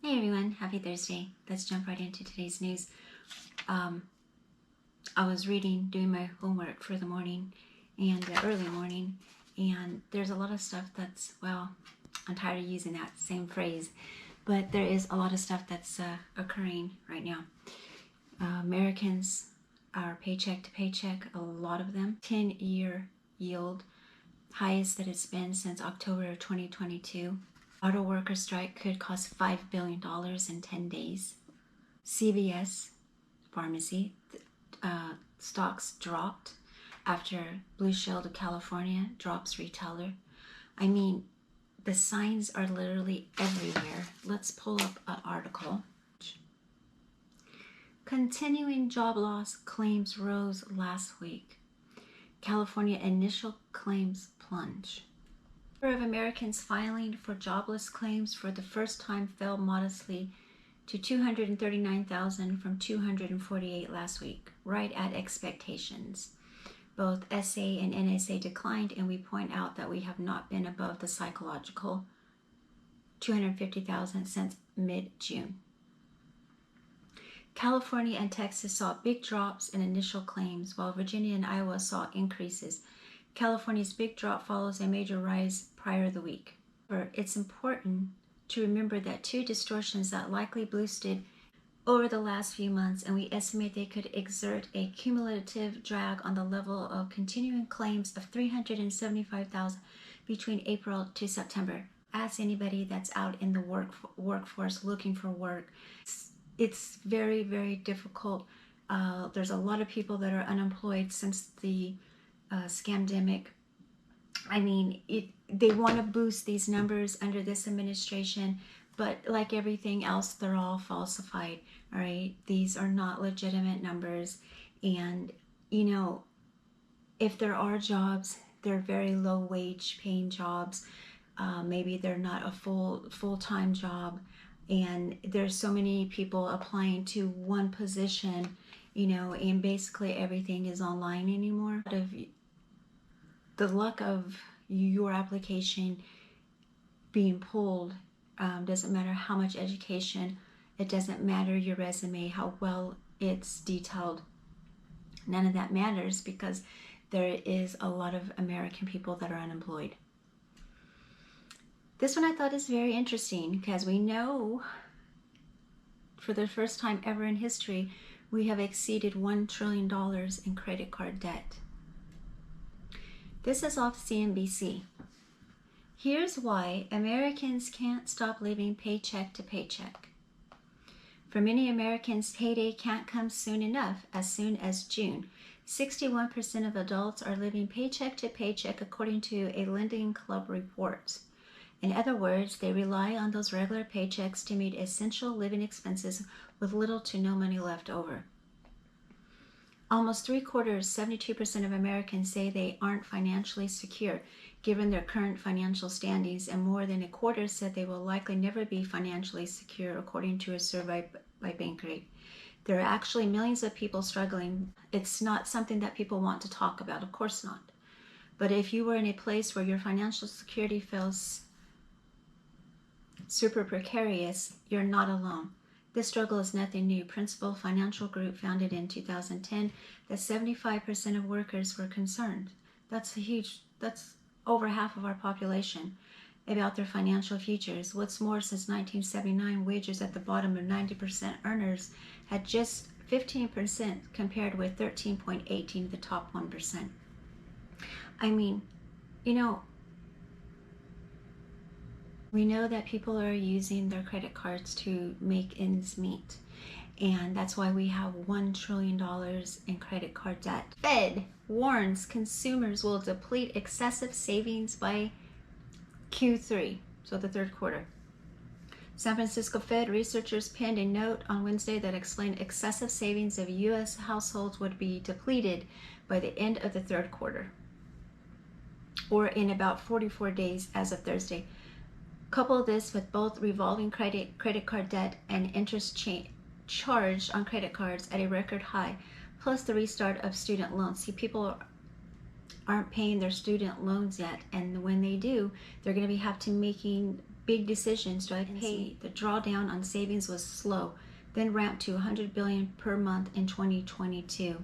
Hey everyone, happy Thursday. Let's jump right into today's news. I was doing my homework for the morning and the early morning, and there's a lot of stuff that's, well, I'm tired of using that same phrase, but there is a lot of stuff that's occurring right now. Americans are paycheck to paycheck, a lot of them. 10-year yield, highest that it's been since October of 2022. Auto worker strike could cost $5 billion in 10 days. CVS pharmacy stocks dropped after Blue Shield of California drops retailer. I mean, the signs are literally everywhere. Let's pull up an article. Continuing job loss claims rose last week. California initial claims plunge. The number of Americans filing for jobless claims for the first time fell modestly to 239,000 from 248 last week, right at expectations. Both SA and NSA declined, and we point out that we have not been above the psychological 250,000 since mid-June. California and Texas saw big drops in initial claims, while Virginia and Iowa saw increases. California's big drop follows a major rise prior to the week. It's important to remember that two distortions that likely boosted over the last few months, and we estimate they could exert a cumulative drag on the level of continuing claims of 375,000 between April to September. Ask anybody that's out in the workforce looking for work. It's very, very difficult. There's a lot of people that are unemployed since the scamdemic. I mean, they want to boost these numbers under this administration, but like everything else, they're all falsified, all right? These are not legitimate numbers. And, you know, if there are jobs, they're very low wage paying jobs. Maybe they're not a full-time job. And there's so many people applying to one position, you know, and basically everything is online anymore. The luck of your application being pulled doesn't matter how much education, it doesn't matter your resume, how well it's detailed. None of that matters because there is a lot of American people that are unemployed. This one I thought is very interesting because we know for the first time ever in history, we have exceeded $1 trillion in credit card debt. This is off CNBC. Here's why Americans can't stop living paycheck to paycheck. For many Americans, payday can't come soon enough, as soon as June. 61% of adults are living paycheck to paycheck, according to a Lending Club report. In other words, they rely on those regular paychecks to meet essential living expenses with little to no money left over. Almost 3/4, 72% of Americans say they aren't financially secure given their current financial standings, and more than 1/4 said they will likely never be financially secure, according to a survey by Bankrate. There are actually millions of people struggling. It's not something that people want to talk about, of course not. But if you were in a place where your financial security feels super precarious, you're not alone. This struggle is nothing new. Principal Financial Group founded in 2010 that 75% of workers were concerned. That's over half of our population about their financial futures. What's more, since 1979, wages at the bottom of 90% earners had just 15% compared with 13.18% the top 1%. I mean, you know, we know that people are using their credit cards to make ends meet. And that's why we have $1 trillion in credit card debt. Fed warns consumers will deplete excessive savings by Q3, so the third quarter. San Francisco Fed researchers penned a note on Wednesday that explained excessive savings of U.S. households would be depleted by the end of the third quarter, or in about 44 days as of Thursday. Couple this with both revolving credit card debt and interest charged on credit cards at a record high, plus the restart of student loans. See, people aren't paying their student loans yet, and when they do, they're going to have to making big decisions. Do I pay? The drawdown on savings was slow, then ramped to $100 billion per month in 2022.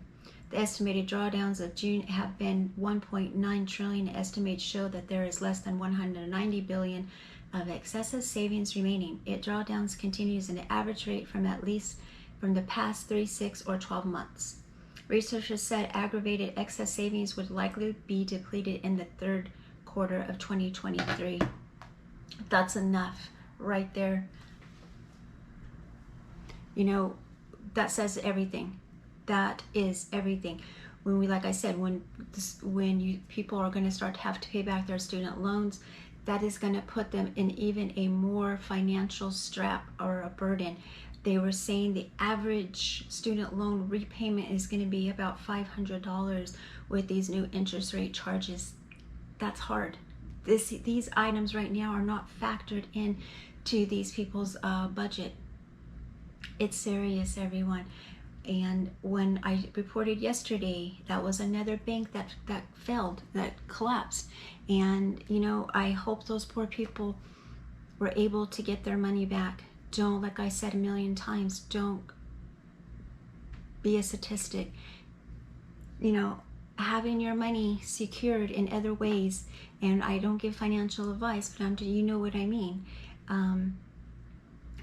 The estimated drawdowns of June have been $1.9 trillion. Estimates show that there is less than $190 billion of excessive savings remaining. It drawdowns continues at an average rate from at least from the past 3, 6, or 12 months. Researchers said aggravated excess savings would likely be depleted in the third quarter of 2023. That's enough right there. You know, that says everything. That is everything. When we, like I said, when people are going to start to have to pay back their student loans, that is going to put them in even a more financial strap or a burden. They were saying the average student loan repayment is going to be about $500 with these new interest rate charges. That's hard. These items right now are not factored in to these people's budget. It's serious, everyone. And when I reported yesterday, that was another bank that failed, that collapsed. And, you know, I hope those poor people were able to get their money back. Don't, like I said a million times, don't be a statistic. You know, having your money secured in other ways, and I don't give financial advice, but you know what I mean.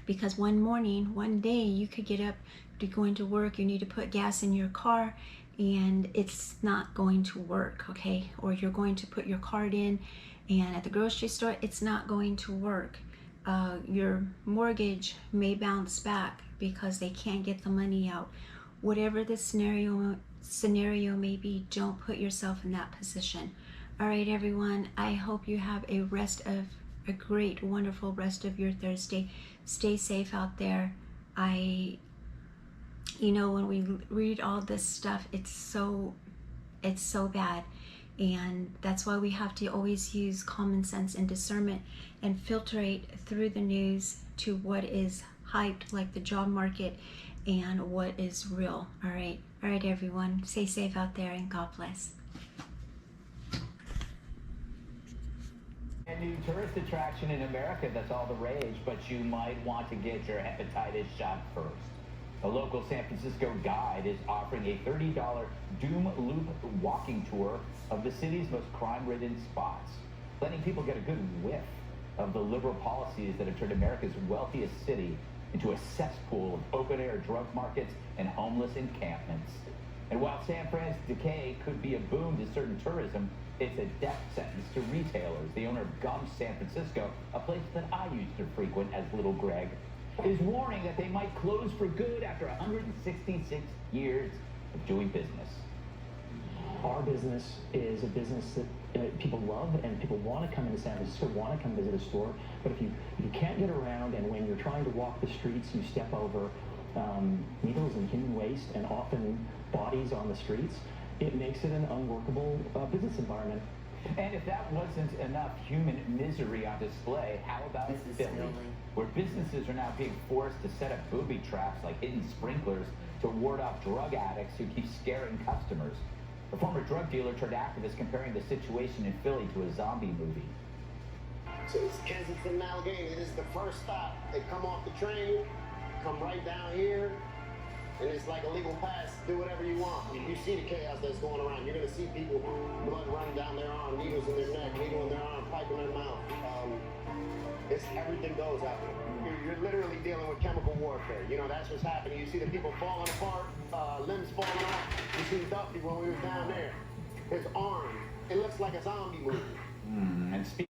Because one day you could get up to go into work, you need to put gas in your car, and it's not going to work, okay? Or you're going to put your card in, and at the grocery store, it's not going to work. Your mortgage may bounce back because they can't get the money out. Whatever the scenario may be, don't put yourself in that position. All right, everyone, I hope you have a great, wonderful rest of your Thursday. Stay safe out there. You know, when we read all this stuff, it's so bad. And that's why we have to always use common sense and discernment and filtrate through the news to what is hyped, like the job market, and what is real. All right, everyone, stay safe out there, and God bless. A new tourist attraction in America that's all the rage, but you might want to get your hepatitis shot first. A local San Francisco guide is offering a $30 Doom Loop walking tour of the city's most crime-ridden spots, letting people get a good whiff of the liberal policies that have turned America's wealthiest city into a cesspool of open-air drug markets and homeless encampments. And while San Fran's decay could be a boon to certain tourism, it's a death sentence to retailers. The owner of Gum San Francisco, a place that I used to frequent as little Greg, is warning that they might close for good after 166 years of doing business. Our business is a business that people love, and people want to come into San Francisco, want to come visit a store. But if you can't get around, and when you're trying to walk the streets, you step over needles and human waste and often bodies on the streets, it makes it an unworkable business environment. And if that wasn't enough human misery on display, how about Philly, where businesses are now being forced to set up booby traps like hidden sprinklers to ward off drug addicts who keep scaring customers. A former drug dealer turned activist comparing the situation in Philly to a zombie movie. So it's Kensington and Allegheny. This is the first stop. They come off the train, come right down here, and it's like a legal pass. Do whatever you want. You see the chaos that's going around. You're going to see people, blood running down their arm, needles in their neck, needle in their arm, pipe in their mouth. Everything goes out there. You're literally dealing with chemical warfare. You know, that's what's happening. You see the people falling apart, limbs falling off. You see Duffy when we were down there. His arm, it looks like a zombie movie. And speaking